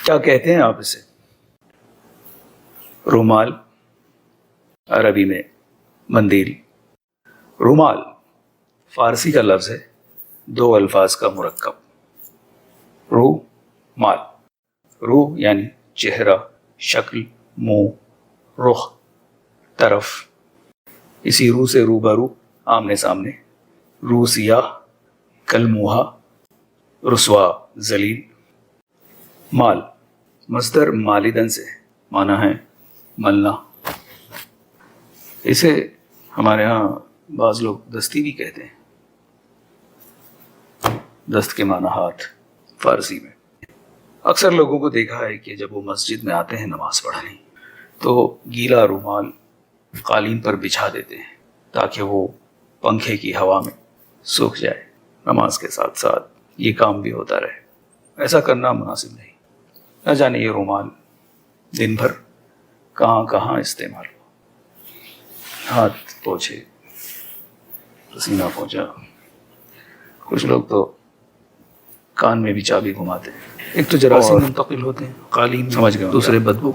کیا کہتے ہیں آپ اسے؟ رومال، عربی میں مندیل۔ رومال فارسی کا لفظ ہے، 2 الفاظ کا مرکب۔ رو مال، رو یعنی چہرہ، شکل، منہ، رخ، طرف۔ اسی رو سے روبرو، آمنے سامنے۔ رو سیاہ، کل موہا، رسوا، ذلیل۔ مال مصدر مالدن سے، معنی ہے ملنا۔ اسے ہمارے ہاں بعض لوگ دستی بھی کہتے ہیں۔ دست کے معنی ہاتھ فارسی میں۔ اکثر لوگوں کو دیکھا ہے کہ جب وہ مسجد میں آتے ہیں نماز پڑھنے تو گیلا رومال قالین پر بچھا دیتے ہیں تاکہ وہ پنکھے کی ہوا میں سوکھ جائے۔ نماز کے ساتھ ساتھ یہ کام بھی ہوتا رہے۔ ایسا کرنا مناسب نہیں۔ نہ جانے یہ رومال دن بھر کہاں کہاں استعمال ہوا، ہاتھ پوچھے، پسینہ پہنچا۔ کچھ لوگ تو کان میں بھی چابی گھماتے ہیں۔ ایک تو جراثیم منتقل ہوتے ہیں قالین، سمجھ گئے، دوسرے بدبو۔